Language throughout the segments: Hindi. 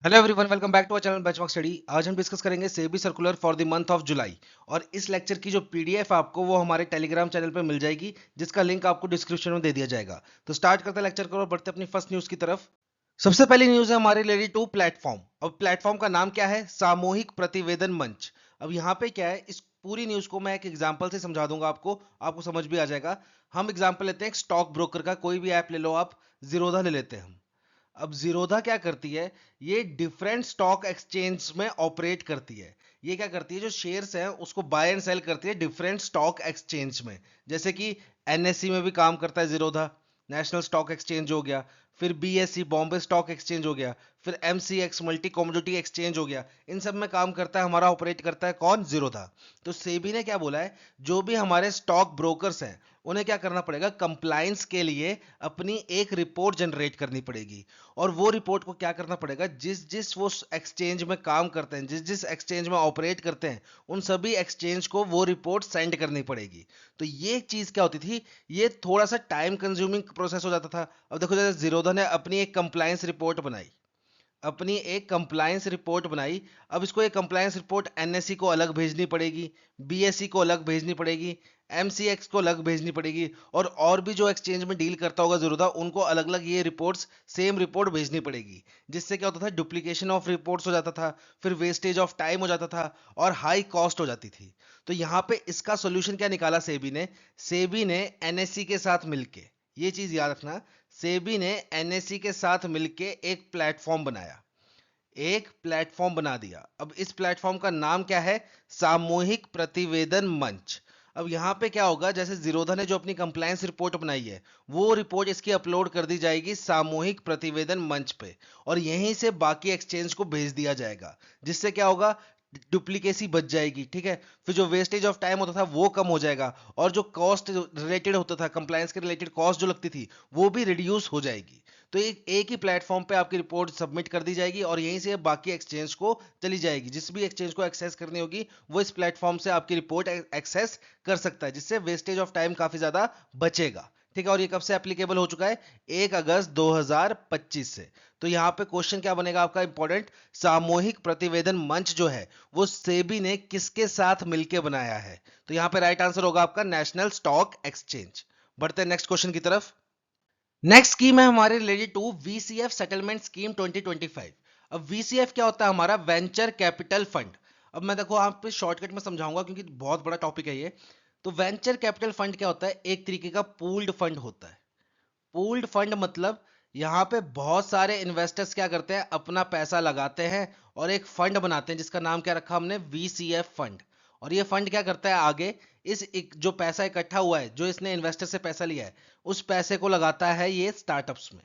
Hello everyone, welcome back to our channel Benchmark Study. आज हम डिस्कस करेंगे SEBI circular for the month of July. और इस लेक्चर की जो पीडीएफ आपको वो हमारे टेलीग्राम चैनल पर मिल जाएगी, जिसका लिंक आपको डिस्क्रिप्शन में दे दिया जाएगा। तो स्टार्ट करते हैं लेक्चर को और बढ़ते अपनी फर्स्ट न्यूज की तरफ। सबसे पहली न्यूज है हमारे रिलेटेड टू प्लेटफॉर्म। अब प्लेटफॉर्म का नाम क्या है? सामूहिक प्रतिवेदन मंच। अब यहाँ पे क्या है, इस पूरी न्यूज को मैं एक एग्जांपल से समझा दूंगा, आपको आपको समझ भी आ जाएगा। हम एग्जांपल लेते हैं स्टॉक ब्रोकर का, कोई भी ऐप ले लो आप। जीरोधा ले लेते हैं हम। अब जीरोधा क्या करती है, ये डिफरेंट स्टॉक एक्सचेंज में ऑपरेट करती है। ये क्या करती है, जो शेयर्स हैं उसको बाय एंड सेल करती है डिफरेंट स्टॉक एक्सचेंज में। जैसे कि एनएससी में भी काम करता है जीरोधा, नेशनल स्टॉक एक्सचेंज हो गया। फिर बीएससी बॉम्बे स्टॉक एक्सचेंज हो गया। फिर एमसीएक्स मल्टी कमोडिटी एक्सचेंज हो गया। इन सब में काम करता है हमारा, ऑपरेट करता है कौन? जीरोधा। तो सेबी ने क्या बोला है, जो भी हमारे स्टॉक ब्रोकर्स हैं उन्हें क्या करना पड़ेगा, कंप्लायंस के लिए अपनी एक रिपोर्ट जनरेट करनी पड़ेगी। और वो रिपोर्ट को क्या करना पड़ेगा, जिस जिस वो एक्सचेंज में काम करते हैं, जिस जिस एक्सचेंज में ऑपरेट करते हैं, उन सभी एक्सचेंज को वो रिपोर्ट सेंड करनी पड़ेगी। तो ये चीज क्या होती थी, ये थोड़ा सा टाइम कंज्यूमिंग प्रोसेस हो जाता था। अब देखो, जैसे जीरोधा ने अपनी एक कंप्लायंस रिपोर्ट बनाई, अपनी एक कंप्लायंस रिपोर्ट बनाई। अब इसको एक कंप्लायंस रिपोर्ट एनएससी को अलग भेजनी पड़ेगी, बीएससी को अलग भेजनी पड़ेगी, एमसीएक्स को अलग भेजनी पड़ेगी, और भी जो एक्सचेंज में डील करता होगा जरूरत, उनको अलग अलग ये रिपोर्ट्स, सेम रिपोर्ट भेजनी पड़ेगी। जिससे क्या होता था, डुप्लीकेशन ऑफ रिपोर्ट्स हो जाता था, फिर वेस्टेज ऑफ टाइम हो जाता था, और हाई कॉस्ट हो जाती थी। तो यहाँ पे इसका सोल्यूशन क्या निकाला सेबी ने एनएससी के साथ मिलके, ये चीज याद रखना, सेबी ने एनएससी के साथ मिलके एक प्लेटफॉर्म बनाया, एक प्लेटफॉर्म बना दिया। अब इस प्लेटफॉर्म का नाम क्या है? सामूहिक प्रतिवेदन मंच। अब यहाँ पे क्या होगा, जैसे जीरोधा ने जो अपनी कंप्लायंस रिपोर्ट बनाई है, वो रिपोर्ट इसकी अपलोड कर दी जाएगी सामूहिक प्रतिवेदन मंच पे, और यहीं से बाकी एक्सचेंज को भेज दिया जाएगा। जिससे क्या होगा, डुप्लीकेसी बच जाएगी, ठीक है। फिर जो वेस्टेज ऑफ टाइम होता था वो कम हो जाएगा, और जो कॉस्ट रिलेटेड होता था, कंप्लायंस के रिलेटेड कॉस्ट जो लगती थी, वो भी रिड्यूस हो जाएगी। तो एक ही प्लेटफॉर्म पे आपकी रिपोर्ट सबमिट कर दी जाएगी, और यहीं से बाकी एक्सचेंज को चली जाएगी। जिस भी एक्सचेंज को एक्सेस करनी होगी, वो इस प्लेटफॉर्म से आपकी रिपोर्ट एक्सेस कर सकता है, जिससे वेस्टेज ऑफ टाइम काफी ज्यादा बचेगा, ठीक है। और ये कब से एप्लीकेबल हो चुका है? 1 अगस्त 2025 से। तो यहाँ पे क्वेश्चन क्या बनेगा आपका इंपॉर्टेंट, सामूहिक प्रतिवेदन मंच जो है वो सेबी ने किसके साथ मिलकर बनाया है? तो यहाँ पे राइट आंसर होगा आपका नेशनल स्टॉक एक्सचेंज। बढ़ते हैं नेक्स्ट क्वेश्चन की तरफ। नेक्स्ट स्कीम है हमारे related to VCF settlement scheme 2025। अब वीसीएफ क्या होता है? हमारा वेंचर कैपिटल फंड। अब मैं देखो आप पे शॉर्टकट में समझाऊंगा, क्योंकि बहुत बड़ा टॉपिक है ये। तो वेंचर कैपिटल फंड क्या होता है? एक तरीके का पूल्ड फंड होता है। पूल्ड फंड मतलब यहाँ पे बहुत सारे इन्वेस्टर्स क्या करते हैं, अपना पैसा लगाते हैं और एक फंड बनाते हैं, जिसका नाम क्या रखा हमने, वीसीएफ फंड। और ये फंड क्या करता है आगे, जो पैसा इकट्ठा हुआ है, जो इसने इन्वेस्टर से पैसा लिया है, उस पैसे को लगाता है ये स्टार्टअप्स में।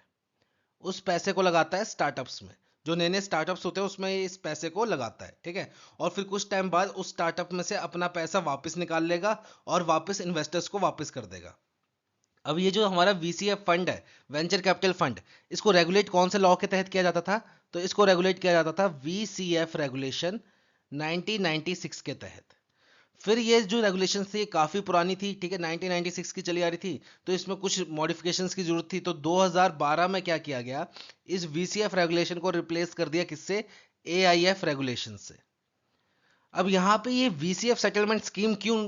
उस पैसे को लगाता है स्टार्टअप्स में, जो नए नए स्टार्टअप्स होते हैं उसमें ये इस पैसे को लगाता है, ठीक है। और फिर कुछ टाइम बाद उस स्टार्टअप में से अपना पैसा वापस निकाल लेगा, और वापस इन्वेस्टर्स को वापस कर देगा। अब ये जो हमारा वीसीएफ फंड है, वेंचर कैपिटल फंड, इसको रेगुलेट कौन से लॉ के तहत किया जाता था? तो इसको रेगुलेट किया जाता था वीसीएफ रेगुलेशन 1996 के तहत। फिर ये जो रेगुलेशन थी ये काफ़ी पुरानी थी, ठीक है, 1996 की चली आ रही थी। तो इसमें कुछ मॉडिफिकेशंस की जरूरत थी। तो 2012 में क्या किया गया, इस वीसीएफ रेगुलेशन को रिप्लेस कर दिया किससे? एआईएफ रेगुलेशन से। अब यहाँ पे ये वीसीएफ सेटलमेंट स्कीम क्यों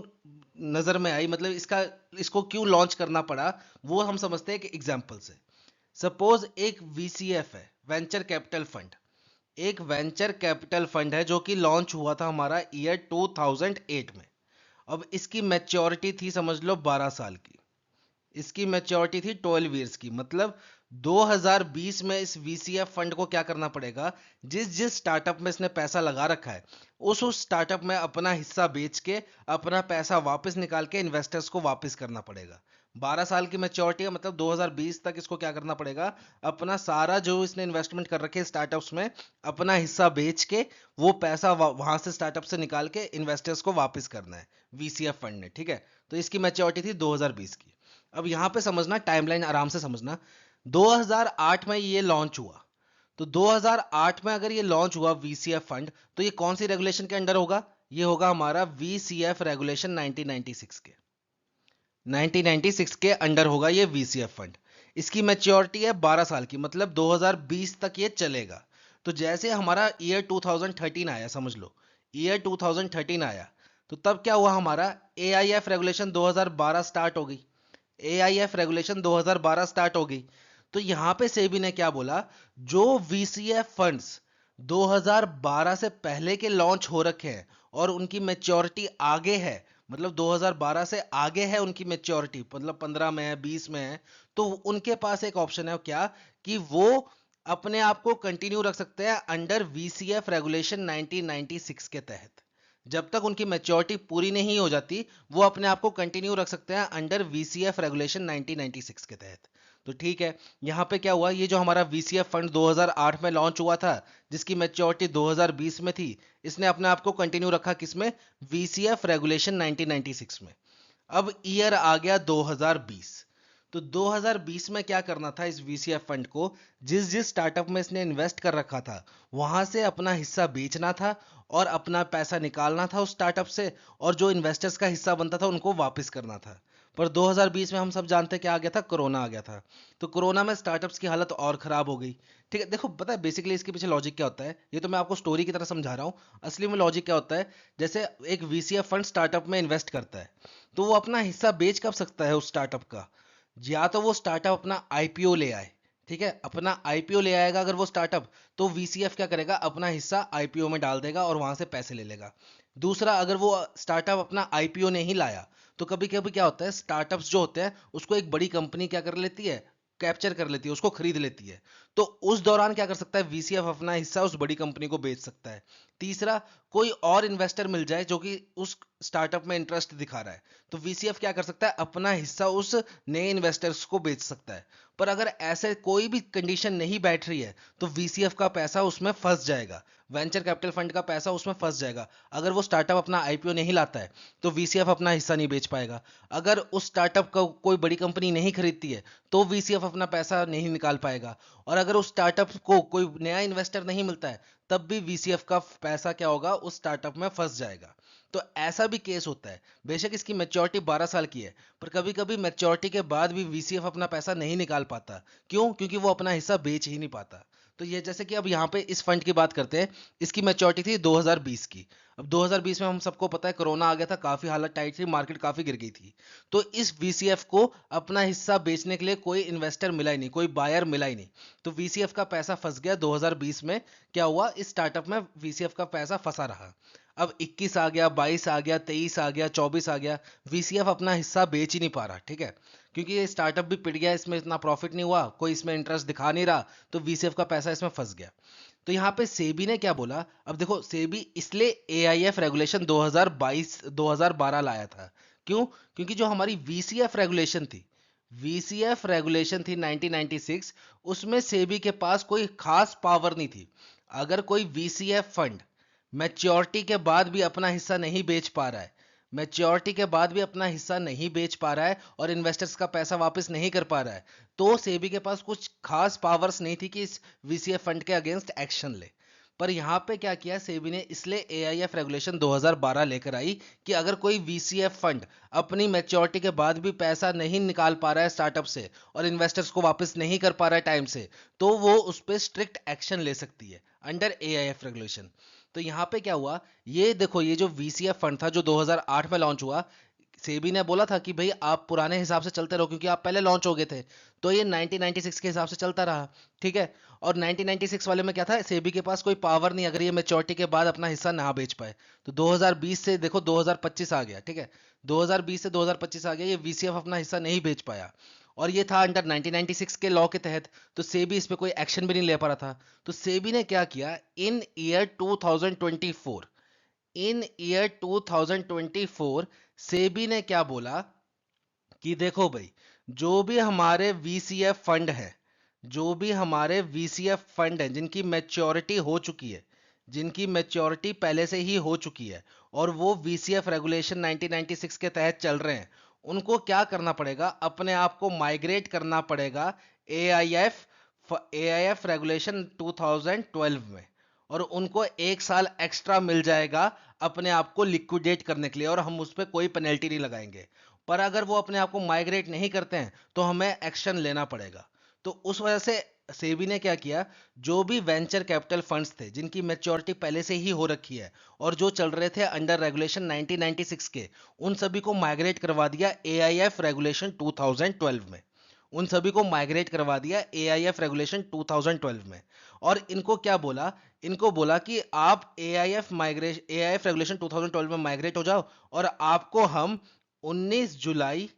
नजर में आई, मतलब इसको क्यों लॉन्च करना पड़ा, वो हम समझते हैं कि एग्जाम्पल से। सपोज एक वीसीएफ है, वेंचर कैपिटल फंड। एक वेंचर कैपिटल फंड है जो कि लॉन्च हुआ था हमारा ईयर 2008 में। अब इसकी मैच्योरिटी थी, समझ लो 12 साल की। इसकी मैच्योरिटी थी 12 ईयर्स की। मतलब 2020 में इस वीसीएफ फंड को क्या करना पड़ेगा, जिस जिस स्टार्टअप में इसने पैसा लगा रखा है, उस स्टार्टअप में अपना हिस्सा बेच के अपना पैसा वापस निकाल के इन्वेस्टर्स को वापस करना पड़ेगा। 12 साल की मैच्योरिटी है, मतलब 2020 तक इसको क्या करना पड़ेगा, अपना सारा जो इसने इन्वेस्टमेंट कर रखे स्टार्टअप्स में, अपना हिस्सा बेच के वो पैसा वहां से स्टार्टअप से निकाल के इन्वेस्टर्स को वापस करना है वीसीएफ फंड ने, ठीक है। तो इसकी मैच्योरिटी थी 2020 की। अब यहां पे समझना, टाइमलाइन आराम से समझना। 2008 में ये लॉन्च हुआ। तो 2008 में अगर ये लॉन्च हुआ वीसीएफ फंड, तो ये कौन सी रेगुलेशन के अंडर होगा? ये होगा हमारा वीसीएफ रेगुलेशन 1996 के। 1996 के अंडर होगा ये वीसीएफ फंड। इसकी मैच्योरिटी है 12 साल की, मतलब 2020 तक ये चलेगा। तो जैसे हमारा ईयर 2013 आया, समझ लो ईयर 2013 आया, तो तब क्या हुआ, हमारा AIF रेगुलेशन 2012 स्टार्ट हो गई। AIF रेगुलेशन 2012 स्टार्ट हो गई। तो यहां पे सेबी ने क्या बोला, जो VCF फंड्स 2012 से पहले के लॉन्च हो रखे हैं और उनकी मेच्योरिटी आगे है, मतलब 2012 से आगे है उनकी मेच्योरिटी, मतलब 15 में है, 20 में है, तो उनके पास एक ऑप्शन है, क्या कि वो अपने आप को कंटिन्यू रख सकते हैं अंडर VCF रेगुलेशन 1996 के तहत। जब तक उनकी मैच्योरिटी पूरी नहीं हो जाती, वो अपने आप को कंटिन्यू रख सकते हैं अंडर VCF रेगुलेशन 1996 के तहत। तो ठीक है, यहाँ पे क्या हुआ, ये जो हमारा VCF फंड 2008 में लॉन्च हुआ था, जिसकी मैच्योरिटी 2020 में थी, इसने अपने आप को कंटिन्यू रखा किसमें, VCF रेगुलेशन 1996 में। अब ईयर आ गया 2020। तो 2020 में क्या करना था इस VCF फंड को, जिस जिस स्टार्टअप में इसने इन्वेस्ट कर रखा था, वहां से अपना हिस्सा बेचना था और अपना पैसा निकालना था उस स्टार्टअप से, और जो इन्वेस्टर्स का हिस्सा बनता था उनको वापस करना था। पर 2020 में हम सब जानते हैं क्या आ गया था, कोरोना आ गया था। तो कोरोना में स्टार्टअप्स की हालत और खराब हो गई। ठीक है, देखो पता है बेसिकली इसके पीछे लॉजिक क्या होता है, ये तो मैं आपको स्टोरी की तरह समझा रहा हूँ। असली में लॉजिक क्या होता है, जैसे एक VCF फंड स्टार्टअप में इन्वेस्ट करता है, तो वो अपना हिस्सा बेच कब सकता है उस स्टार्टअप का, या तो वो स्टार्टअप अपना IPO ले आए। ठीक है, अपना IPO ले आएगा अगर वो स्टार्टअप, तो VCF क्या करेगा, अपना हिस्सा IPO में डाल देगा और वहां से पैसे ले लेगा। दूसरा, अगर वो स्टार्टअप अपना IPO नहीं लाया, तो कभी कभी क्या होता है, स्टार्टअप्स जो होते हैं उसको एक बड़ी कंपनी क्या कर लेती है, कैप्चर कर लेती है, उसको खरीद लेती है। तो उस दौरान क्या कर सकता है, VCF अपना हिस्सा उस बड़ी कंपनी को बेच सकता है। तीसरा, कोई और इन्वेस्टर मिल जाए जो कि उस स्टार्टअप में इंटरेस्ट दिखा रहा है, तो VCF क्या कर सकता है, अपना हिस्सा उस नए इन्वेस्टर्स को बेच सकता है। पर अगर ऐसे कोई भी कंडीशन नहीं बैठ रही है, तो VCF का पैसा उसमें फंस जाएगा, वेंचर कैपिटल फंड का पैसा उसमें फंस जाएगा। अगर वो स्टार्टअप अपना IPO नहीं लाता है, तो VCF अपना हिस्सा नहीं बेच पाएगा। अगर उस स्टार्टअप को कोई बड़ी कंपनी नहीं खरीदती है, तो VCF अपना पैसा नहीं निकाल पाएगा। और अगर उस स्टार्टअप को कोई नया इन्वेस्टर नहीं मिलता है, तब भी VCF का पैसा क्या होगा, उस स्टार्टअप में फंस जाएगा। तो ऐसा भी केस होता है। बेशक इसकी मैच्योरिटी 12 साल की है, पर कभी कभी मैच्योरिटी के बाद भी VCF अपना पैसा नहीं निकाल पाता। क्यों? क्योंकि वो अपना हिस्सा बेच ही नहीं पाता। तो ये जैसे कि अब यहाँ पे इस फंड की बात करते हैं, इसकी मैच्योरिटी थी 2020 की। अब 2020 में हम सबको पता है कोरोना आ गया था, काफी हालत टाइट थी, मार्केट काफी गिर गई थी। तो इस VCF को अपना हिस्सा बेचने के लिए कोई इन्वेस्टर मिला ही नहीं, कोई बायर मिला ही नहीं। तो VCF का पैसा फंस गया 2020 में। क्या हुआ, इस स्टार्टअप में VCF का पैसा फंसा रहा। अब 21 आ गया, 22 आ गया, 23 आ गया, 24 आ गया, VCF अपना हिस्सा बेच ही नहीं पा रहा। ठीक है, क्योंकि ये स्टार्टअप भी पिट गया, इसमें इतना प्रॉफिट नहीं हुआ, कोई इसमें इंटरेस्ट दिखा नहीं रहा, तो VCF का पैसा इसमें फंस गया। तो यहाँ पे सेबी ने क्या बोला, अब देखो सेबी इसलिए AIF रेगुलेशन 2022 2012 लाया था। क्यों? क्योंकि जो हमारी VCF रेगुलेशन थी, VCF रेगुलेशन थी 1996, उसमें सेबी के पास कोई खास पावर नहीं थी। अगर कोई VCF फंड मैच्योरिटी के बाद भी अपना हिस्सा नहीं बेच पा रहा है, मैच्योरिटी के बाद भी अपना हिस्सा नहीं बेच पा रहा है और इन्वेस्टर्स का पैसा वापस नहीं कर पा रहा है, तो सेबी के पास कुछ खास पावर्स नहीं थी कि इस VCF फंड के अगेंस्ट एक्शन ले। पर यहाँ पे क्या किया सेबी ने, इसलिए AIF रेगुलेशन 2012 लेकर आई कि अगर कोई VCF फंड अपनी मैच्योरिटी के बाद भी पैसा नहीं निकाल पा रहा है स्टार्टअप से और इन्वेस्टर्स को वापस नहीं कर पा रहा है टाइम से, तो वो उस पर स्ट्रिक्ट एक्शन ले सकती है अंडर AIF रेगुलेशन। तो यहाँ पे क्या हुआ, ये देखो ये जो VCF फंड था जो 2008 में लॉन्च हुआ, सेबी ने बोला था कि भाई आप पुराने हिसाब से चलते रहो क्योंकि आप पहले लॉन्च हो गए थे, तो ये 1996 के हिसाब से चलता रहा। ठीक है, और 1996 वाले में क्या था, सेबी के पास कोई पावर नहीं अगर ये मैच्योरिटी के बाद अपना हिस्सा ना बेच पाए। तो 2020 से देखो 2025 आ गया। ठीक है, 2020 से 2025 आ गया, ये VCF अपना हिस्सा नहीं बेच पाया, और ये था अंडर 1996 के लॉ के तहत, तो सेबी इस पे कोई एक्शन भी नहीं ले पा रहा था। तो सेबी ने क्या किया, इन ईयर 2024, इन ईयर 2024 सेबी ने क्या बोला कि देखो भाई, जो भी हमारे VCF फंड है, जो भी हमारे VCF फंड है जिनकी मैच्योरिटी हो चुकी है, जिनकी मैच्योरिटी पहले से ही हो चुकी है और वो VCF रेगुलेशन 1996 के तहत चल रहे हैं, उनको क्या करना पड़ेगा, अपने आप को माइग्रेट करना पड़ेगा AIF AIF रेगुलेशन 2012 में, और उनको 1 साल एक्स्ट्रा मिल जाएगा अपने आप को लिक्विडेट करने के लिए, और हम उस पर कोई पेनल्टी नहीं लगाएंगे। पर अगर वो अपने आप को माइग्रेट नहीं करते हैं, तो हमें एक्शन लेना पड़ेगा। तो उस वजह से सेबी ने क्या किया, जो भी वेंचर कैपिटल फंड्स थे जिनकी मैच्योरिटी पहले से ही हो रखी है और जो चल रहे थे अंडर रेगुलेशन 1996 के, उन सभी को माइग्रेट करवा दिया एआईएफ रेगुलेशन 2012 में। उन सभी को माइग्रेट करवा दिया एआईएफ रेगुलेशन 2012 में। और इनको क्या बोला, इनको बोला कि आप एआईएफ रेगुलेशन 2012 में माइग्रेट हो जाओ और आपको हम 19 जुलाई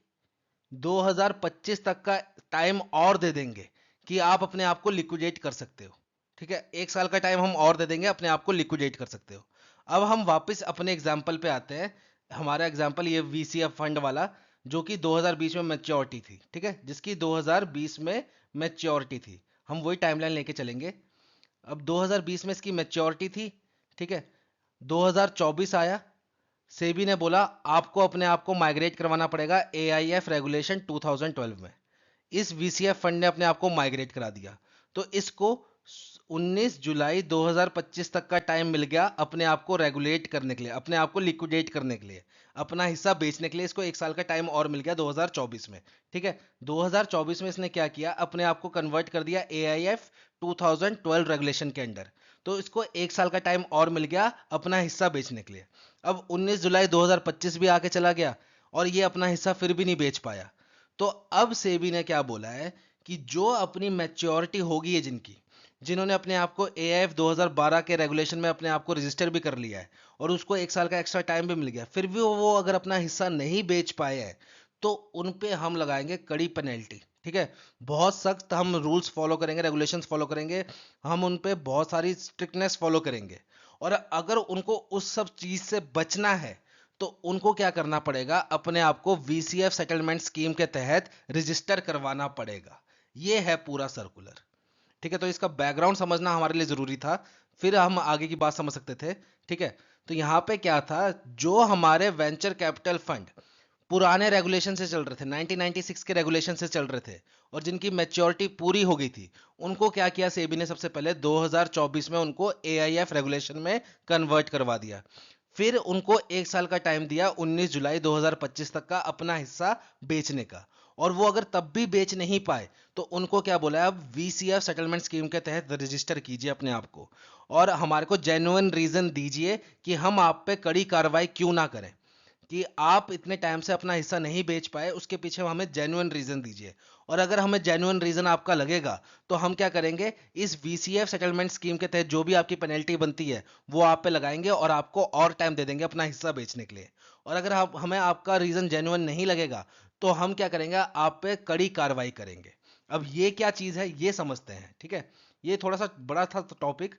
2025 तक का टाइम और दे देंगे कि आप अपने आप को लिक्विडेट कर सकते हो। ठीक है, 1 साल का टाइम हम और दे देंगे, अपने आप को लिक्विडेट कर सकते हो। अब हम वापस अपने एग्जाम्पल पे आते हैं। हमारा एग्जाम्पल ये वीसीएफ फंड वाला, जो कि 2020 में मैच्योरिटी थी। ठीक है, जिसकी 2020 में मैच्योरिटी थी। हम वही टाइमलाइन लेके चलेंगे। अब 2020 में इसकी मैच्योरिटी थी। ठीक है, 2024 आया, सेबी ने बोला आपको अपने आप को माइग्रेट करवाना पड़ेगा एआईएफ रेगुलेशन 2012 में। इस वीसीएफ फंड ने अपने आप को माइग्रेट करा दिया, तो इसको 19 जुलाई 2025 तक का टाइम मिल गया अपने आप को रेगुलेट करने के लिए, अपने आप को लिक्विडेट करने के लिए, अपना हिस्सा बेचने के लिए। इसको 1 साल का टाइम और मिल गया 2024 में। ठीक है, 2024 में इसने क्या किया, अपने आप को कन्वर्ट कर दिया एआईएफ 2012 रेगुलेशन के अंडर। तो इसको 1 साल का टाइम और मिल गया अपना हिस्सा बेचने के लिए। अब 19 जुलाई 2025 भी आके चला गया और ये अपना हिस्सा फिर भी नहीं बेच पाया। तो अब सेबी ने क्या बोला है कि जो अपनी मैच्योरिटी होगी है जिनकी, जिन्होंने अपने आप को एआईएफ 2012 के रेगुलेशन में अपने आप को रजिस्टर भी कर लिया है और उसको 1 साल का एक्स्ट्रा टाइम भी मिल गया, फिर भी वो अगर अपना हिस्सा नहीं बेच पाए हैं, तो उन पे हम लगाएंगे कड़ी पेनल्टी। ठीक है, बहुत सख्त हम रूल्स फॉलो करेंगे, रेगुलेशंस फॉलो करेंगे, हम उन पे बहुत सारी स्ट्रिक्टनेस फॉलो करेंगे। और अगर उनको उस सब चीज से बचना है तो उनको क्या करना पड़ेगा, अपने आप को वीसीएफ सेटलमेंट स्कीम के तहत रजिस्टर करवाना पड़ेगा। ये है पूरा सर्कुलर। ठीक है, तो इसका बैकग्राउंड समझना हमारे लिए जरूरी था, फिर हम आगे की बात समझ सकते थे। ठीक है, तो यहां पे क्या था, जो हमारे वेंचर कैपिटल फंड पुराने रेगुलेशन से चल रहे थे, 1996 के रेगुलेशन से चल रहे थे और जिनकी मैच्योरिटी पूरी हो गई थी, उनको क्या किया सेबी ने, सबसे पहले 2024 में उनको एआईएफ रेगुलेशन में कन्वर्ट करवा दिया। फिर उनको 1 साल का टाइम दिया 19 जुलाई 2025 तक का अपना हिस्सा बेचने का। और वो अगर तब भी बेच नहीं पाए तो उनको क्या बोला है, अब वीसीएफ सेटलमेंट स्कीम के तहत रजिस्टर कीजिए अपने आप को और हमारे को जेन्युइन रीजन दीजिए कि हम आप पे कड़ी कार्रवाई क्यों ना करें, कि आप इतने टाइम से अपना हिस्सा नहीं बेच पाए, उसके पीछे हमें जेन्युइन रीजन दीजिए। और अगर हमें जेन्युइन रीजन आपका लगेगा तो हम क्या करेंगे, इस वीसीएफ सेटलमेंट स्कीम के तहत जो भी आपकी पेनल्टी बनती है वो आप पे लगाएंगे और आपको और टाइम दे देंगे अपना हिस्सा बेचने के लिए। और अगर हमें आपका रीजन जेन्युइन नहीं लगेगा तो हम क्या करेंगे, आप पे कड़ी कार्रवाई करेंगे। अब ये क्या चीज है ये समझते हैं। ठीक है, ये थोड़ा सा बड़ा था टॉपिक।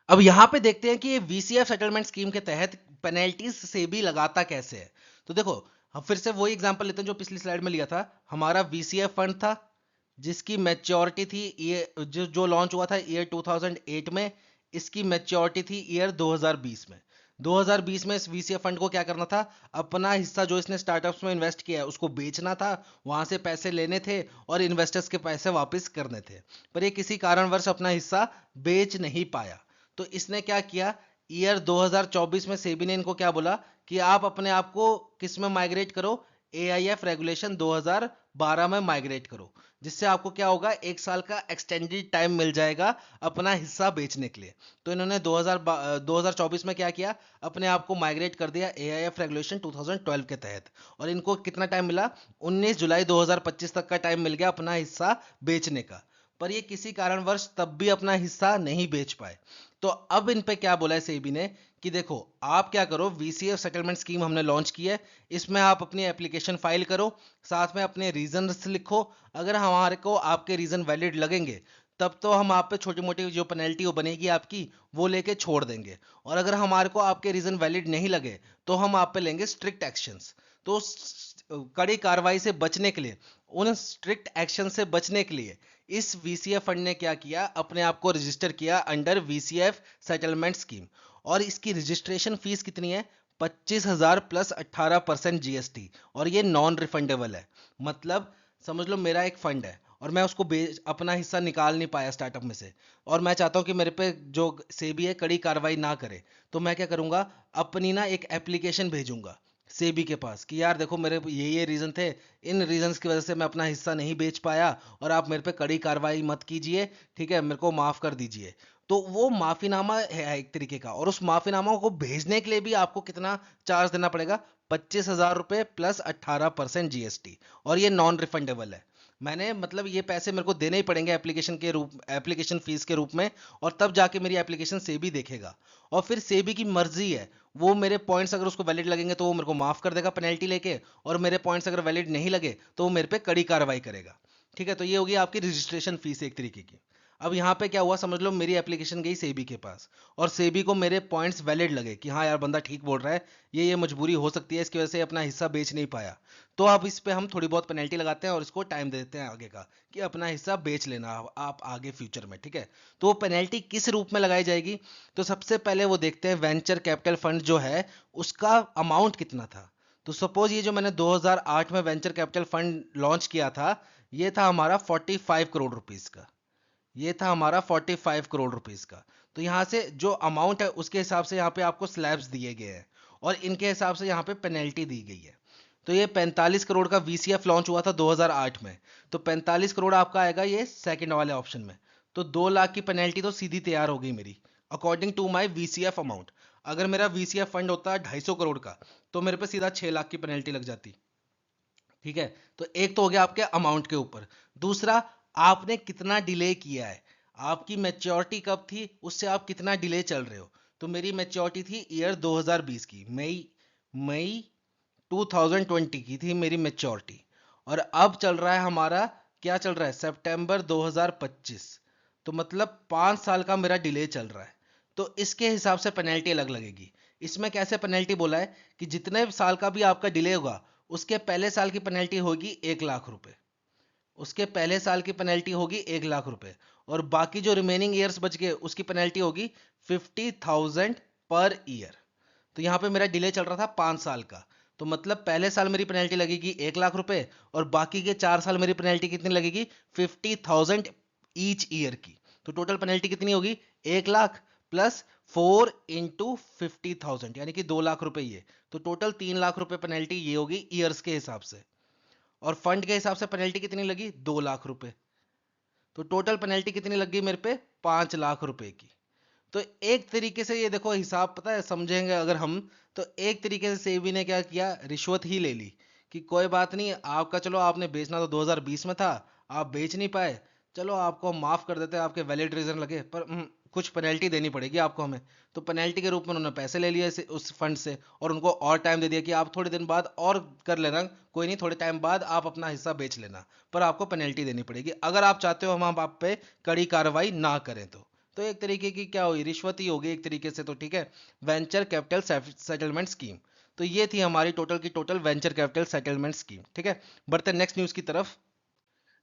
अब यहां पे देखते हैं कि ये वीसीएफ सेटलमेंट स्कीम के तहत पेनल्टीज से भी लगाता कैसे है। तो देखो, हम फिर से वही एग्जांपल लेते हैं जो पिछली स्लाइड में लिया था। हमारा वीसीएफ फंड था जिसकी मैच्योरिटी थी ये जो लॉन्च हुआ था ईयर 2008 में, इसकी मैच्योरिटी थी ईयर 2020 में। 2020 में इस वीसीएफ फंड को क्या करना था, अपना हिस्सा जो इसने स्टार्टअप्स में इन्वेस्ट किया है उसको बेचना था, वहां से पैसे लेने थे और इन्वेस्टर्स के पैसे वापस करने थे। पर ये किसी कारणवश अपना हिस्सा बेच नहीं पाया। तो इसने क्या किया, ईयर 2024 में सेबी ने इनको क्या बोला कि आप अपने आप को किस में माइग्रेट करो, एआईएफ रेगुलेशन 2012 में माइग्रेट करो, जिससे आपको क्या होगा, 1 साल का एक्सटेंडेड टाइम मिल जाएगा अपना हिस्सा बेचने के लिए। तो इन्होंने 2024 में क्या किया, अपने आप को माइग्रेट कर दिया एआईएफ रेगुलेशन 2012 के तहत। और इनको कितना टाइम मिला, 19 जुलाई 2025 तक का टाइम मिल गया अपना हिस्सा बेचने का। पर ये किसी कारणवश तब भी अपना हिस्सा नहीं बेच पाए। तो अब इन पे क्या बोला है सेबी ने कि देखो, आप क्या करो, वीसीएफ सेटलमेंट स्कीम हमने लॉन्च की है, इसमें आप अपनी एप्लीकेशन फाइल करो, साथ में अपने रीजंस लिखो। अगर हमारे को आपके रीजन वैलिड लगेंगे तब तो हम आप पे छोटी मोटी जो पेनल्टी वो बनेगी आपकी वो लेके छोड़ देंगे। और अगर हमारे को आपके रीजन वैलिड नहीं लगे तो हम आप पे लेंगे स्ट्रिक्ट एक्शंस। तो कड़ी कार्रवाई से बचने के लिए, उन स्ट्रिक्ट एक्शन से बचने के लिए इस वीसीएफ फंड ने क्या किया, अपने आप को रजिस्टर किया अंडर वीसीएफ सेटलमेंट स्कीम। और इसकी रजिस्ट्रेशन फीस कितनी है, 25,000 प्लस 18% जीएसटी। और ये नॉन रिफंडेबल है। मतलब समझ लो मेरा एक फंड है और मैं उसको अपना हिस्सा निकाल नहीं पाया स्टार्टअप में से, और मैं चाहता हूं कि मेरे पे जो सेबी है कड़ी कार्रवाई ना करे, तो मैं क्या करूंगा, अपनी ना एक एप्लीकेशन भेजूंगा सेबी के पास कि यार देखो मेरे ये रीजन थे, इन रीजंस की वजह से मैं अपना हिस्सा नहीं बेच पाया और आप मेरे पे कड़ी कार्रवाई मत कीजिए, ठीक है, मेरे को माफ कर दीजिए। तो वो माफीनामा है एक तरीके का, और उस माफीनामा को भेजने के लिए भी आपको कितना चार्ज देना पड़ेगा? 25,000 रुपये प्लस 18% जीएसटी, और ये नॉन रिफंडेबल है। मैंने मतलब ये पैसे मेरे को देने ही पड़ेंगे एप्लीकेशन फीस के रूप में, और तब जाके मेरी एप्लीकेशन सेबी देखेगा। और फिर सेबी की मर्जी है, वो मेरे पॉइंट्स अगर उसको वैलिड लगेंगे तो वो मेरे को माफ कर देगा पेनल्टी लेके, और मेरे पॉइंट्स अगर वैलिड नहीं लगे तो वो मेरे पे कड़ी कार्रवाई करेगा। ठीक है, तो ये होगी आपकी रजिस्ट्रेशन फीस एक तरीके की। अब यहाँ पे क्या हुआ, समझ लो मेरी एप्लीकेशन गई सेबी के पास, और सेबी को मेरे पॉइंट्स वैलिड लगे कि हाँ यार बंदा ठीक बोल रहा है, ये मजबूरी हो सकती है, इसकी वजह से अपना हिस्सा बेच नहीं पाया। तो अब इस पे हम थोड़ी बहुत पेनल्टी लगाते हैं और इसको टाइम दे देते हैं आगे का, कि अपना हिस्सा बेच लेना आप आगे फ्यूचर में। ठीक है, तो वो पेनल्टी किस रूप में लगाई जाएगी? तो सबसे पहले वो देखते हैं वेंचर कैपिटल फंड जो है उसका अमाउंट कितना था। तो सपोज ये जो मैंने 2008 में वेंचर कैपिटल फंड लॉन्च किया था, ये था हमारा 45 करोड़ रुपीस का। ये था हमारा 45 करोड़ रुपीस का। तो यहाँ से जो अमाउंट है उसके हिसाब से यहाँ पे आपको स्लैब्स दिए गए हैं, और इनके हिसाब से यहाँ पे पेनल्टी दी गई है। तो ये 45 करोड़ का वीसीएफ लॉन्च हुआ था 2008 में, तो 45 करोड़ आपका आएगा ये सेकंड वाले ऑप्शन में। तो 2 लाख की पेनल्टी तो सीधी तैयार हो गई मेरी, according to my VCF amount. अगर मेरा वीसीएफ फंड होता 250 करोड़ का, तो मेरे पे सीधा 6 लाख की पेनल्टी लग जाती। ठीक है, तो एक तो हो गया आपके अमाउंट के ऊपर। दूसरा, आपने कितना डिले किया है, आपकी मैच्योरिटी कब थी, उससे आप कितना डिले चल रहे हो। तो मेरी मैच्योरिटी थी ईयर 2020 की, मई मई 2020 की थी मेरी मैच्योरिटी, और अब चल रहा है हमारा, क्या चल रहा है, सितंबर 2025। तो मतलब 5 साल का मेरा डिले चल रहा है। तो इसके हिसाब से पेनल्टी अलग लगेगी। इसमें कैसे पेनल्टी बोला है कि जितने साल का भी आपका डिले होगा, उसके पहले साल की पेनल्टी होगी 1 लाख रुपए। उसके पहले साल की पेनल्टी होगी 1 लाख रुपए, और बाकी जो रिमेनिंग ईयर्स बच गए उसकी पेनल्टी होगी 50,000 पर ईयर। तो यहाँ पे मेरा डिले चल रहा था 5 साल का, तो मतलब पहले साल मेरी पेनल्टी लगेगी 1 लाख रुपए, और बाकी के 4 साल मेरी पेनल्टी कितनी लगेगी? 50,000 ईच ईयर की। तो टोटल पेनल्टी कितनी होगी? 1 लाख प्लस 4 इंटू 50,000, यानी कि 2 लाख रुपए ये। तो टोटल 3 लाख रुपए पेनल्टी ये होगी ईयर्स के हिसाब से। और फंड के हिसाब से पेनल्टी कितनी लगी? 2 लाख रुपए। तो टोटल पेनल्टी कितनी लग गई मेरे पे? 5 लाख रुपए की। तो एक तरीके से ये देखो हिसाब, पता है समझेंगे अगर हम, तो एक तरीके से सेबी ने क्या किया, रिश्वत ही ले ली कि कोई बात नहीं, आपका चलो आपने बेचना तो 2020 में था, आप बेच नहीं पाए, चलो आपको हम माफ कर देते हैं, आपके वैलिड रीजन लगे, पर कुछ पेनल्टी देनी पड़ेगी आपको हमें। तो पेनल्टी के रूप में उन्होंने पैसे ले लिए उस फंड से, और उनको और टाइम दे दिया कि आप थोड़े दिन बाद और कर लेना, कोई नहीं, थोड़े टाइम बाद आप अपना हिस्सा बेच लेना, पर आपको पेनल्टी देनी पड़ेगी अगर आप चाहते हो हम आप पे कड़ी कार्रवाई ना करें तो। तो एक तरीके की क्या हुई, रिश्वत ही होगी एक तरीके से, तो ठीक है, वेंचर कैपिटल सेटलमेंट स्कीम। तो ये थी हमारी टोटल की total venture capital settlement scheme. ठीक है, बढ़ते नेक्स्ट न्यूज की तरफ।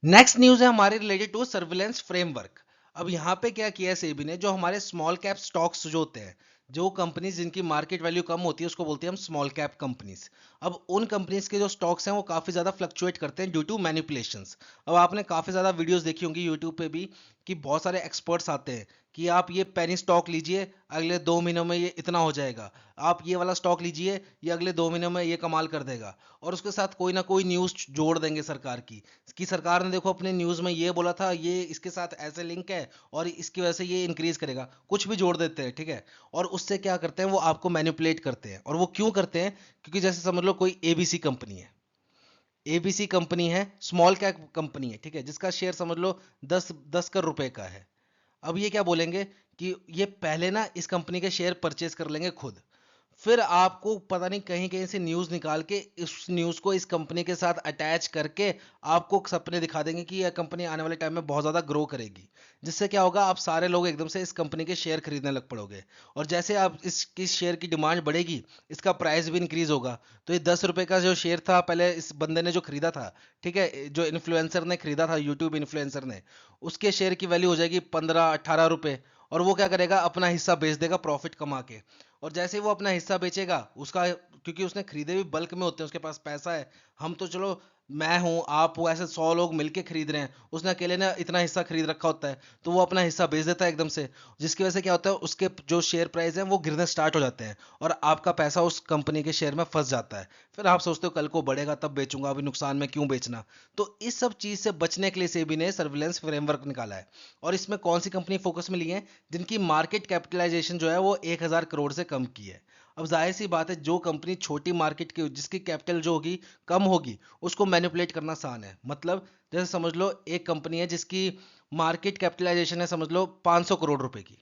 नेक्स्ट न्यूज है हमारी रिलेटेड टू सर्विलेंस फ्रेमवर्क। अब यहाँ पे क्या किया है सेबी ने, जो हमारे स्मॉल कैप स्टॉक्स जो होते हैं, जो कंपनीज जिनकी मार्केट वैल्यू कम होती है उसको बोलते हैं हम स्मॉल कैप कंपनीज। अब उन कंपनीज के जो स्टॉक्स हैं वो काफी ज्यादा फ्लक्चुएट करते हैं ड्यू टू मैनिपुलेशंस। अब आपने काफी ज्यादा वीडियोस देखी होंगी यूट्यूब पे भी, कि बहुत सारे एक्सपर्ट्स आते हैं कि आप ये पेनी स्टॉक लीजिए, अगले 2 महीनों में ये इतना हो जाएगा, आप ये वाला स्टॉक लीजिए, ये अगले 2 महीनों में ये कमाल कर देगा। और उसके साथ कोई ना कोई न्यूज जोड़ देंगे सरकार की, कि सरकार ने देखो अपने न्यूज में ये बोला था, ये इसके साथ ऐसे लिंक है, और इसकी वजह से ये इंक्रीज करेगा, कुछ भी जोड़ देते हैं। ठीक है, और उससे क्या करते हैं, वो आपको मैनिपुलेट करते हैं। और वो क्यों करते हैं? क्योंकि जैसे समझ लो कोई एबीसी कंपनी है, एबीसी कंपनी है, स्मॉल कैप कंपनी है, ठीक है, जिसका शेयर समझ लो 10 10 करोड़ रुपए का है। अब ये क्या बोलेंगे कि ये पहले ना इस कंपनी के शेयर परचेज कर लेंगे खुद, फिर आपको पता नहीं कहीं कहीं से न्यूज़ निकाल के इस न्यूज़ को इस कंपनी के साथ अटैच करके आपको सपने दिखा देंगे कि यह कंपनी आने वाले टाइम में बहुत ज़्यादा ग्रो करेगी। जिससे क्या होगा, आप सारे लोग एकदम से इस कंपनी के शेयर खरीदने लग पड़ोगे, और जैसे आप इसकी शेयर की डिमांड बढ़ेगी, इसका प्राइस भी इंक्रीज होगा। तो ये 10 रुपए का जो शेयर था पहले इस बंदे ने जो खरीदा था, ठीक है, जो इन्फ्लुएंसर ने खरीदा था, यूट्यूब इन्फ्लुएंसर ने, उसके शेयर की वैल्यू हो जाएगी 15 18 रुपए। और वो क्या करेगा, अपना हिस्सा बेच देगा प्रॉफिट कमा के। और जैसे ही वो अपना हिस्सा बेचेगा उसका, क्योंकि उसने खरीदे भी बल्क में होते हैं, उसके पास पैसा है, हम तो चलो मैं हूँ, आप हो, ऐसे 100 लोग मिलके खरीद रहे हैं, उसने अकेले ने इतना हिस्सा खरीद रखा होता है, तो वो अपना हिस्सा बेच देता है एकदम से, जिसकी वजह से क्या होता है, उसके जो शेयर प्राइस है वो गिरने स्टार्ट हो जाते हैं और आपका पैसा उस कंपनी के शेयर में फंस जाता है। फिर आप सोचते हो कल को बढ़ेगा तब बेचूंगा, अभी नुकसान में क्यों बेचना। तो इस सब चीज से बचने के लिए सेबी ने सर्विलेंस फ्रेमवर्क निकाला है। और इसमें कौन सी कंपनी फोकस में ली है, जिनकी मार्केट कैपिटलाइजेशन जो है वो 1,000 करोड़ से कम की है। अब जाहिर सी बात है, जो कंपनी छोटी मार्केट की, जिसकी कैपिटल जो होगी कम होगी, उसको मैनिपुलेट करना आसान है। मतलब जैसे समझ लो एक कंपनी है जिसकी मार्केट कैपिटलाइजेशन है, समझ लो 500 करोड़ रुपए की,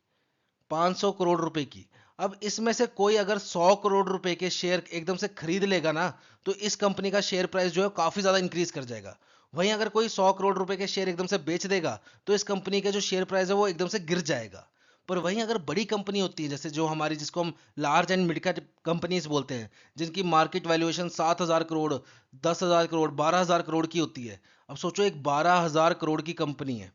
500 करोड़ रुपए की। अब इसमें से कोई अगर 100 करोड़ रुपए के शेयर एकदम से खरीद लेगा ना, तो इस कंपनी का शेयर प्राइस जो है काफी ज्यादा इंक्रीज कर जाएगा। वहीं अगर कोई 100 करोड़ रुपए के शेयर एकदम से बेच देगा, तो इस कंपनी का जो शेयर प्राइस है वो एकदम से गिर जाएगा। पर वहीं अगर बड़ी कंपनी होती है, जैसे जो हमारी, जिसको हम large and mid cap companies बोलते हैं, जिनकी मार्केट वैल्यूएशन 7,000 करोड़, 10,000 करोड़, 12,000 करोड़ की होती है। अब सोचो एक 12,000 करोड़ की कंपनी है,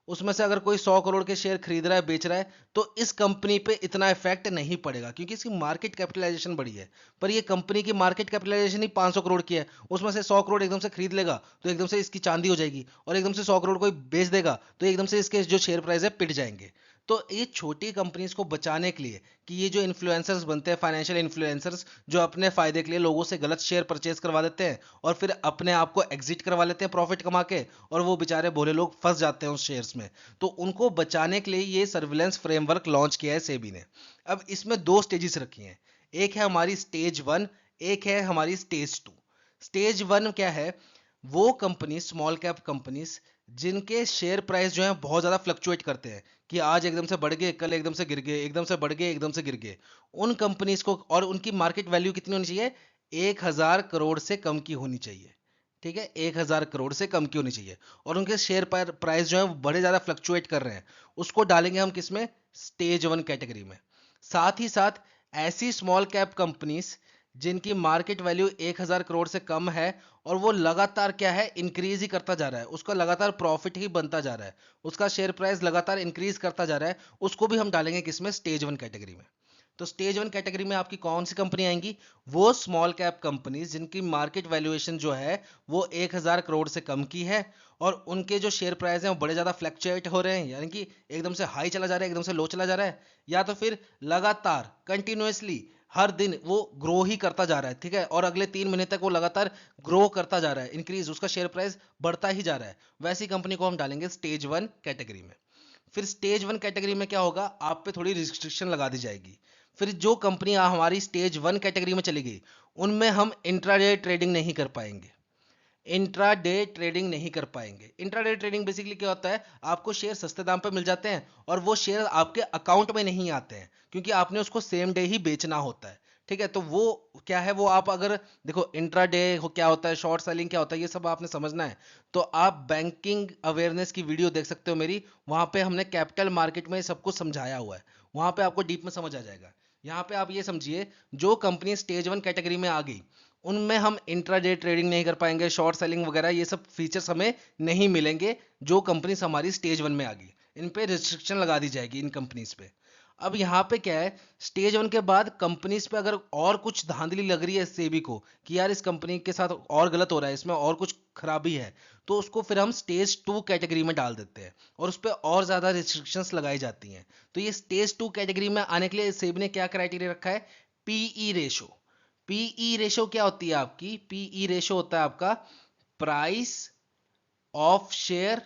उसमें से अगर कोई 100 करोड़ के शेयर खरीद रहा है, बेच रहा है, तो इस कंपनी पे इतना इफेक्ट नहीं पड़ेगा क्योंकि इसकी मार्केट कैपिटलाइजेशन बड़ी है। पर ये कंपनी की मार्केट कैपिटलाइजेशन ही 500 करोड़ की है, उसमें से 100 करोड़ एकदम से खरीद लेगा तो एकदम से इसकी चांदी हो जाएगी, और एकदम से 100 करोड़ कोई बेच देगा तो एकदम से इसके जो शेयर प्राइस है पिट जाएंगे। तो ये छोटी कंपनीज को बचाने के लिए, कि ये जो इन्फ्लुएंसर्स बनते हैं, फाइनेंशियल इन्फ्लुएंसर्स, जो अपने फायदे के लिए लोगों से गलत शेयर परचेज करवा देते हैं और फिर अपने आप को एग्जिट करवा लेते हैं प्रॉफिट कमा के, और वो बेचारे भोले लोग फंस जाते हैं उस शेयर्स में। तो उनको बचाने के लिए ये सर्विलेंस फ्रेमवर्क लॉन्च किया है सेबी ने। अब इसमें दो स्टेजेस रखी हैं, एक है हमारी स्टेज वन, एक है हमारी स्टेज टू। स्टेज वन क्या है, वो कंपनी, स्मॉल कैप कंपनीज, जिनके शेयर प्राइस जो है बहुत ज्यादा फ्लक्चुएट करते हैं, कि आज एकदम से बढ़ गए, कल एकदम से गिर गए, एकदम से बढ़ गए, एकदम से गिर गए। उन कंपनीज को, और उनकी मार्केट वैल्यू कितनी होनी चाहिए, 1,000 करोड़ से कम की होनी चाहिए। ठीक है, 1,000 करोड़ से कम की होनी चाहिए, और उनके शेयर पर प्राइस जो है वो बड़े ज्यादा फ्लक्चुएट कर रहे हैं। उसको डालेंगे हम किसमें, स्टेज वन कैटेगरी में। साथ ही साथ ऐसी स्मॉल कैप कंपनीज जिनकी मार्केट वैल्यू 1,000 करोड़ से कम है, और वो लगातार क्या है, इंक्रीज ही करता जा रहा है, उसका लगातार प्रॉफिट ही बनता जा रहा है, उसका शेयर प्राइस लगातार इंक्रीज करता जा रहा है, उसको भी हम डालेंगे किसमें, स्टेज वन कैटेगरी में। तो स्टेज वन कैटेगरी में आपकी कौन सी कंपनी आएंगी, वो स्मॉल कैप कंपनीज जिनकी मार्केट वैल्यूएशन जो है वो 1,000 करोड़ से कम की है, और उनके जो शेयर प्राइस हैं वो बड़े ज्यादा फ्लक्चुएट हो रहे हैं, यानी कि एकदम से हाई चला जा रहा है, एकदम से लो चला जा रहा है, या तो फिर लगातार कंटिन्यूअसली हर दिन वो ग्रो ही करता जा रहा है। ठीक है, और अगले 3 महीने तक वो लगातार ग्रो करता जा रहा है, इंक्रीज, उसका शेयर प्राइस बढ़ता ही जा रहा है, वैसी कंपनी को हम डालेंगे स्टेज वन कैटेगरी में। फिर स्टेज वन कैटेगरी में क्या होगा, आप पे थोड़ी रिस्ट्रिक्शन लगा दी जाएगी। फिर जो कंपनी हमारी स्टेज वन कैटेगरी में चली गई, उनमें हम इंट्राडे ट्रेडिंग नहीं कर पाएंगे। इंट्राडे ट्रेडिंग नहीं कर पाएंगे। इंट्राडे ट्रेडिंग बेसिकली क्या होता है, आपको शेयर सस्ते दाम पर मिल जाते हैं और वो शेयर आपके अकाउंट में नहीं आते हैं, क्योंकि आपने उसको सेम डे ही बेचना होता है। ठीक है, तो वो क्या है, वो आप अगर देखो, इंट्राडे क्या होता है, शॉर्ट सेलिंग क्या होता है, ये सब आपने समझना है, तो आप बैंकिंग अवेयरनेस की वीडियो देख सकते हो मेरी, वहां पे हमने कैपिटल मार्केट में सब कुछ समझाया हुआ है, वहां पे आपको डीप में समझ आ जाएगा। यहाँ पे आप ये समझिए, जो कंपनी स्टेज वन कैटेगरी में आ गई, उनमें हम इंट्राडे ट्रेडिंग नहीं कर पाएंगे, शॉर्ट सेलिंग वगैरह ये सब फीचर्स हमें नहीं मिलेंगे। जो कंपनीज हमारी स्टेज वन में आ गई, इन पे रिस्ट्रिक्शन लगा दी जाएगी, इन कंपनीज पे। अब यहाँ पे क्या है, स्टेज वन के बाद कंपनीज पे अगर और कुछ धांधली लग रही है सेबी को, कि यार इस कंपनी के साथ और गलत हो रहा है, इसमें और कुछ खराबी है, तो उसको फिर हम स्टेज टू कैटेगरी में डाल देते हैं, और उस पर और ज्यादा रिस्ट्रिक्शंस लगाई जाती हैं। तो ये स्टेज टू कैटेगरी में आने के लिए सेबी ने क्या क्राइटेरिया रखा है, पीई रेशो। पीई रेशो क्या होती है आपकी, पीई रेशो होता है आपका price of share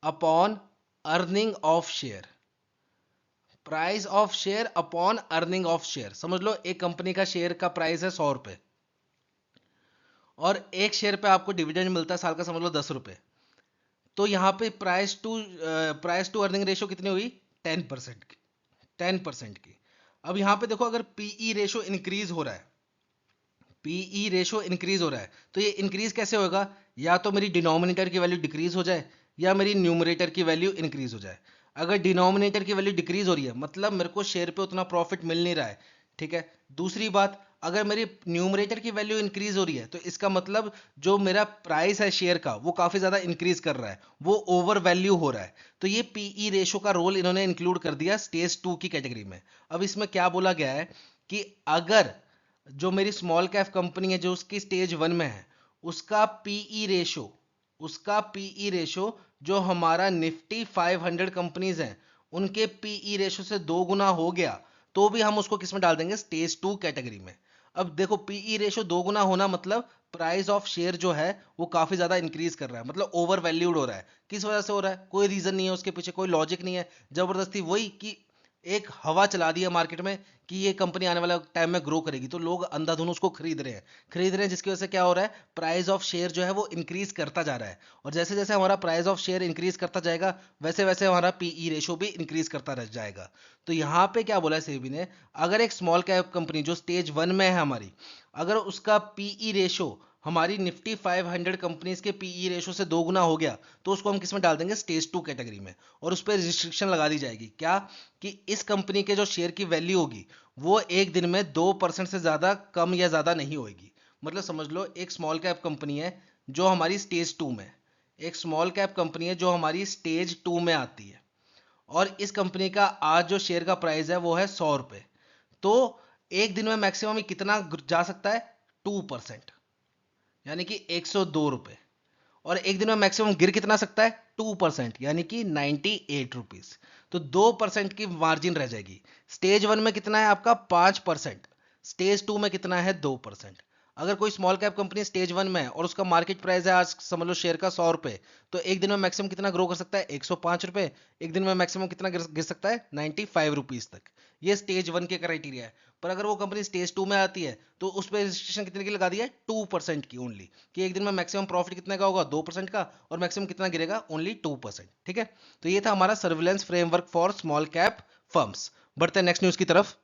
upon earning of share. Price of share upon earning of share. समझ लो एक कंपनी का शेयर का प्राइस है 100 रुपए, और एक शेयर पे आपको डिविडेंड मिलता है साल का, समझ लो 10 रुपए। तो यहाँ पे प्राइस टू अर्निंग रेशो कितनी हुई, 10% की, 10% की। अब यहाँ पे देखो, अगर पीई रेशो इंक्रीज हो रहा है, पीई रेशो इंक्रीज हो रहा है, तो ये इंक्रीज कैसे होगा, या तो मेरी डिनोमिनेटर की वैल्यू डिक्रीज हो जाए, या मेरी न्यूमरेटर की वैल्यू इंक्रीज हो जाए। अगर डिनोमिनेटर की वैल्यू डिक्रीज हो रही है, मतलब मेरे को शेयर पे उतना प्रॉफिट मिल नहीं रहा है। ठीक है, दूसरी बात, अगर मेरी न्यूमरेटर की वैल्यू इंक्रीज हो रही है, तो इसका मतलब जो मेरा प्राइस है शेयर का, वो काफी ज्यादा इंक्रीज कर रहा है, वो ओवर वैल्यू हो रहा है। तो ये पीई रेशो का रोल इन्होंने इंक्लूड कर दिया स्टेज टू की कैटेगरी में। अब इसमें क्या बोला गया है, कि अगर जो मेरी स्मॉल कैप कंपनी है जो उसकी स्टेज वन में है, उसका पीई रेशो, उसका पीई रेशो जो हमारा निफ्टी 500 कंपनीज हैं उनके पीई रेशो से 2 गुना हो गया, तो भी हम उसको किस में डाल देंगे, स्टेज 2 कैटेगरी में। अब देखो पीई रेशो 2 गुना होना मतलब प्राइस ऑफ शेयर जो है वो काफी ज्यादा इंक्रीज कर रहा है, मतलब ओवर वैल्यूड हो रहा है। किस वजह से हो रहा है, कोई रीजन नहीं है उसके पीछे, कोई लॉजिक नहीं है, जबरदस्ती वही कि एक हवा चला दी है मार्केट में कि ये कंपनी आने वाला टाइम में ग्रो करेगी, तो लोग अंधाधुन उसको खरीद रहे हैं, जिसकी वजह से क्या हो रहा है, प्राइस ऑफ शेयर जो है वो इंक्रीज करता जा रहा है। और जैसे जैसे हमारा प्राइस ऑफ शेयर इंक्रीज करता जाएगा वैसे वैसे हमारा पीई रेशो भी इंक्रीज करता रह जाएगा। तो यहाँ पे क्या बोला है सेबी ने, अगर एक स्मॉल कैप कंपनी जो स्टेज 1 में है हमारी, अगर उसका पीई रेशो हमारी निफ्टी 500 कंपनीज के पीई रेशो से 2 गुना हो गया, तो उसको हम किस में डाल देंगे, स्टेज 2 कैटेगरी में। और उस पर रिस्ट्रिक्शन लगा दी जाएगी, क्या, कि इस कंपनी के जो शेयर की वैल्यू होगी वो एक दिन में 2% से ज्यादा कम या ज्यादा नहीं होगी। मतलब समझ लो एक स्मॉल कैप कंपनी है जो हमारी स्टेज 2 में, एक स्मॉल कैप कंपनी है जो हमारी स्टेज 2 में आती है, और इस कंपनी का आज जो शेयर का प्राइस है वो है 100 रुपए, तो एक दिन में मैक्सिमम कितना जा सकता है, 2%, यानी कि 102 रुपए। और एक दिन में मैक्सिमम गिर कितना सकता है, 2%, यानी कि 98 रुपीज। तो 2% की मार्जिन रह जाएगी। स्टेज 1 में कितना है आपका, 5%, स्टेज 2 में कितना है, 2%। अगर कोई स्मॉल कैप कंपनी स्टेज 1 में है और उसका मार्केट प्राइस है आज समझ लो शेयर का 100 रुपए, तो एक दिन में मैक्सिमम कितना ग्रो कर सकता है, 105 रुपए। एक दिन में मैक्सिमम कितना गिर सकता है, 95 रुपीज तक। ये स्टेज 1 के क्राइटेरिया है। पर अगर वो कंपनी स्टेज 2 में आती है तो उस पर रजिस्ट्रेशन कितने की लगा दी है, 2% की ओनली, कि एक दिन में मैक्सिमम प्रॉफिट कितने का होगा, 2% का, और मैक्सिमम कितना गिरेगा, ओनली 2%। ठीक है, तो ये था हमारा surveillance framework for small cap firms. बढ़ते हैं नेक्स्ट न्यूज की तरफ।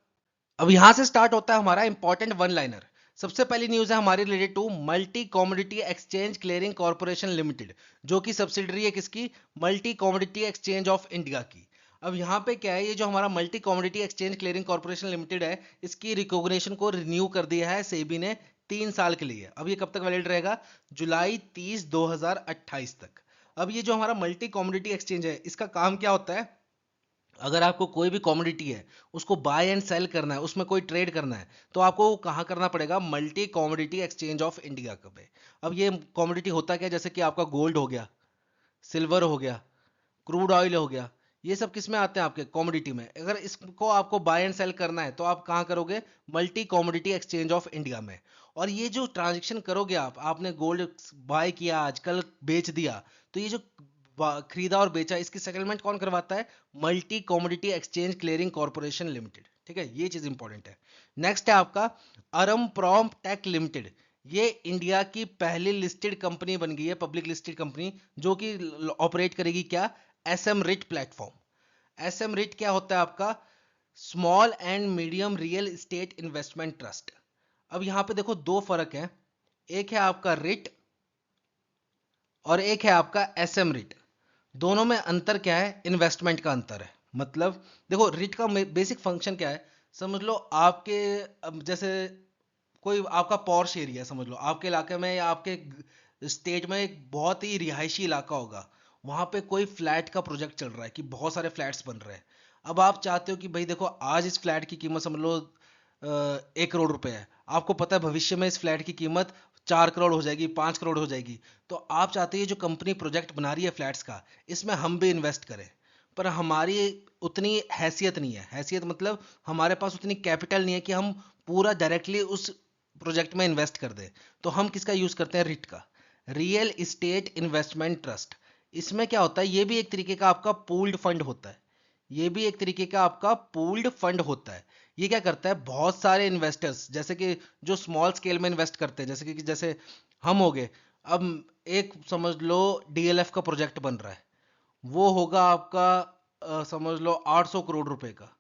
अब यहां से स्टार्ट होता है हमारा इंपॉर्टेंट वन लाइनर। सबसे पहली न्यूज है हमारी related to multi commodity exchange clearing corporation limited, जो कि सब्सिडरी है किसकी, multi commodity exchange of India की। अब यहाँ पे क्या है, ये जो हमारा multi commodity exchange clearing corporation limited है, इसकी रिकॉग्निशन को रिन्यू कर दिया है सेबी ने 3 साल के लिए। अब ये कब तक वैलिड रहेगा, जुलाई 30 2028 तक। अब ये जो हमारा मल्टी कॉमोडिटी एक्सचेंज है, इसका काम क्या होता है, अगर आपको कोई भी कमोडिटी है उसको बाय एंड सेल करना है, उसमें कोई ट्रेड करना है, तो आपको कहाँ करना पड़ेगा, multi commodity exchange of India पे। अब ये कमोडिटी होता क्या है, जैसे कि आपका गोल्ड हो गया, सिल्वर हो गया, क्रूड ऑयल हो गया, ये सब किस में आते हैं, आपके कमोडिटी में। अगर इसको आपको बाय एंड सेल करना है तो आप कहाँ करोगे, multi commodity exchange of India में। और ये जो ट्रांजेक्शन करोगे आप, आपने गोल्ड बाय किया आज, कल बेच दिया, तो ये जो खरीदा और बेचा, इसकी सेटलमेंट कौन करवाता है, multi commodity exchange clearing corporation limited. ठीक है, ये चीज इंपॉर्टेंट है। नेक्स्ट है आपका अरम प्रॉम टेक लिमिटेड। ये इंडिया की पहली लिस्टेड कंपनी बन गई है, पब्लिक लिस्टेड कंपनी, जो कि ऑपरेट करेगी क्या, SM REIT platform. SM REIT क्या होता है आपका, small and medium real estate investment trust. अब यहां पे देखो दो फर्क है, एक है आपका रिट और एक है आपका एसएम रिट। दोनों में अंतर क्या है, इन्वेस्टमेंट का अंतर है। मतलब देखो रिट का बेसिक फंक्शन क्या है, समझ लो आपके, अब जैसे कोई आपका पॉर्श एरिया है, समझ लो आपके इलाके में या आपके स्टेट में एक बहुत ही रिहायशी इलाका होगा, वहां पे कोई फ्लैट का प्रोजेक्ट चल रहा है कि बहुत सारे फ्लैट्स बन रहे हैं। अब आप चाहते हो कि भाई देखो आज इस फ्लैट की कीमत समझ लो 1 करोड़ रुपए है, आपको पता है भविष्य में इस फ्लैट की कीमत 4 करोड़ हो जाएगी, 5 करोड़ हो जाएगी, तो आप चाहते हैं जो कंपनी प्रोजेक्ट बना रही है फ्लैट्स का, इसमें हम भी इन्वेस्ट करें। पर हमारी उतनी हैसियत नहीं है, हैसियत मतलब हमारे पास उतनी कैपिटल नहीं है कि हम पूरा डायरेक्टली उस प्रोजेक्ट में इन्वेस्ट कर दें। तो हम किसका यूज करते हैं, रिट का, रियल इस्टेट इन्वेस्टमेंट ट्रस्ट। इसमें क्या होता है, ये भी एक तरीके का आपका पूल्ड फंड होता है, ये भी एक तरीके का आपका पूल्ड फंड होता है। ये क्या करता है, बहुत सारे इन्वेस्टर्स जैसे कि जो स्मॉल स्केल में इन्वेस्ट करते हैं, जैसे हम हो गए। अब एक समझ लो डीएलएफ का प्रोजेक्ट बन रहा है, वो होगा आपका समझ लो 800 करोड़ रुपए का।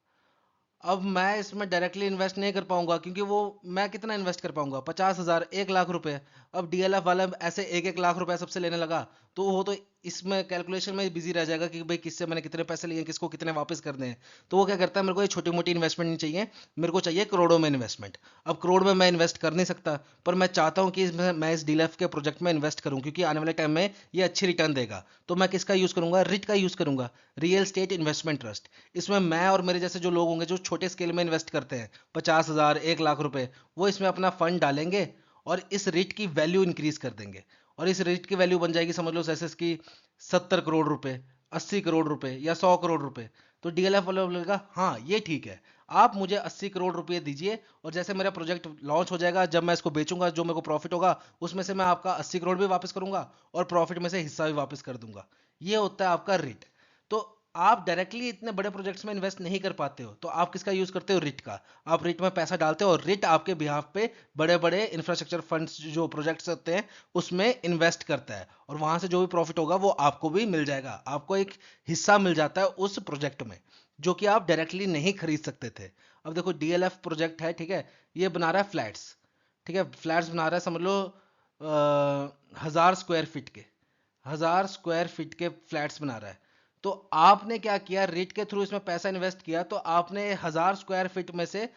अब मैं इसमें डायरेक्टली इन्वेस्ट नहीं कर पाऊंगा, क्योंकि वो मैं कितना इन्वेस्ट कर पाऊंगा, 50,000, 1 लाख रुपए। अब डीएलएफ वाला ऐसे 1-1 लाख रुपए सबसे लेने लगा, तो वो तो इसमें कैलकुलेशन में बिजी रह जाएगा कि भाई किससे मैंने कितने पैसे लिए, किसको कितने वापस करने हैं। तो वो क्या करता है, मेरे को ये छोटी मोटी इन्वेस्टमेंट नहीं चाहिए, मेरे को चाहिए करोड़ों में इन्वेस्टमेंट। अब करोड़ में मैं इन्वेस्ट कर नहीं सकता, पर मैं चाहता हूँ कि मैं इस डीएलएफ के प्रोजेक्ट में इन्वेस्ट करूँ, क्योंकि आने वाले टाइम में ये अच्छी रिटर्न देगा। तो मैं किसका यूज करूंगा, रिट का यूज करूंगा, रियल स्टेट इन्वेस्टमेंट ट्रस्ट। इसमें मैं और मेरे जैसे जो लोग होंगे जो छोटे स्केल में इन्वेस्ट करते हैं, 50,000, 1 लाख रुपए, वो इसमें अपना फंड डालेंगे और इस रिट की वैल्यू इंक्रीज कर देंगे, और इस रिट की वैल्यू बन जाएगी समझ लो जैसे इसकी 70 करोड़ रुपए, 80 करोड़ रुपए या 100 करोड़ रुपए। तो डीएलएफ वाला बोलेगा हाँ ये ठीक है, आप मुझे 80 करोड़ रुपए दीजिए, और जैसे मेरा प्रोजेक्ट लॉन्च हो जाएगा, जब मैं इसको बेचूंगा, जो मेरे को प्रॉफिट होगा उसमें से मैं आपका 80 करोड़ भी वापस करूंगा और प्रॉफिट में से हिस्सा भी वापस कर दूंगा। ये होता है आपका रिट। तो आप डायरेक्टली इतने बड़े प्रोजेक्ट्स में इन्वेस्ट नहीं कर पाते हो, तो आप किसका यूज करते हो? रिट का। आप रिट में पैसा डालते हो और रिट आपके बिहाफ पे बड़े बड़े इंफ्रास्ट्रक्चर फंड्स जो प्रोजेक्ट्स होते हैं उसमें इन्वेस्ट करता है, और वहां से जो भी प्रॉफिट होगा वो आपको भी मिल जाएगा, आपको एक हिस्सा मिल जाता है उस प्रोजेक्ट में, जो कि आप डायरेक्टली नहीं खरीद सकते थे। अब देखो डीएलएफ प्रोजेक्ट है, ठीक है, ये बना रहा है फ्लैट्स, ठीक है, फ्लैट्स बना रहा है समझ लो 1000 स्क्वायर फीट के, 1000 स्क्वायर फीट के फ्लैट्स बना रहा है। तो आपने क्या किया, रेट के थ्रू इसमें पैसा इन्वेस्ट किया, तो आपने 1000 स्क्वायर फीट में से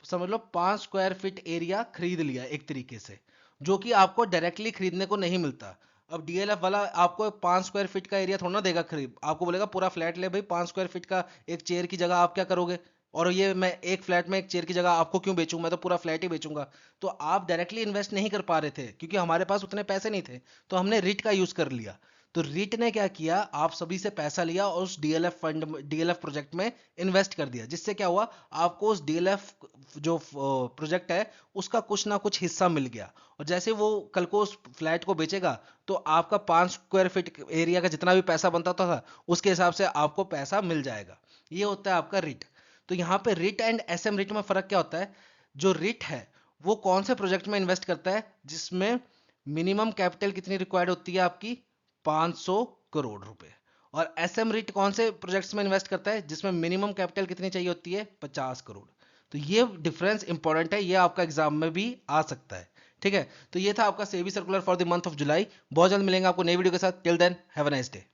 समझ लो 5 स्क्वायर फीट एरिया खरीद लिया एक तरीके से, जो कि आपको डायरेक्टली खरीदने को नहीं मिलता। अब डीएलएफ वाला आपको 5 स्क्वायर फीट का एरिया थोड़ा ना देगा खरीद, आपको बोलेगा पूरा फ्लैट ले भाई, 5 स्क्वायर फीट का एक चेयर की जगह आप क्या करोगे, और ये मैं एक फ्लैट में एक चेयर की जगह आपको क्यों बेचूं, मैं तो पूरा फ्लैट ही बेचूंगा। तो आप डायरेक्टली इन्वेस्ट नहीं कर पा रहे थे क्योंकि हमारे पास उतने पैसे नहीं थे, तो हमने रिट का यूज कर लिया। तो रिट ने क्या किया, आप सभी से पैसा लिया और उस डीएलएफ फंड, डीएलएफ प्रोजेक्ट में इन्वेस्ट कर दिया, जिससे क्या हुआ, आपको उस डीएलएफ जो प्रोजेक्ट है उसका कुछ ना कुछ हिस्सा मिल गया, और जैसे वो कल को उस फ्लैट को बेचेगा तो आपका 5 स्क्वायर फीट एरिया का जितना भी पैसा बनता था उसके हिसाब से आपको पैसा मिल जाएगा। ये होता है आपका रिट। तो यहाँ पे रिट एंड एसएम रिट में फर्क क्या होता है? जो रिट है वो कौन से प्रोजेक्ट में इन्वेस्ट करता है जिसमें मिनिमम कैपिटल कितनी रिक्वायर्ड होती है आपकी, 500 करोड़ रुपए। और एसएम रिट कौन से प्रोजेक्ट्स में इन्वेस्ट करता है जिसमें मिनिमम कैपिटल कितनी चाहिए होती है, 50 करोड़। तो ये डिफरेंस इंपॉर्टेंट है, ये आपका एग्जाम में भी आ सकता है। ठीक है, तो ये था आपका SEBI circular for the month of July. बहुत जल्द मिलेंगे आपको नई वीडियो के साथ। Till then have a nice day.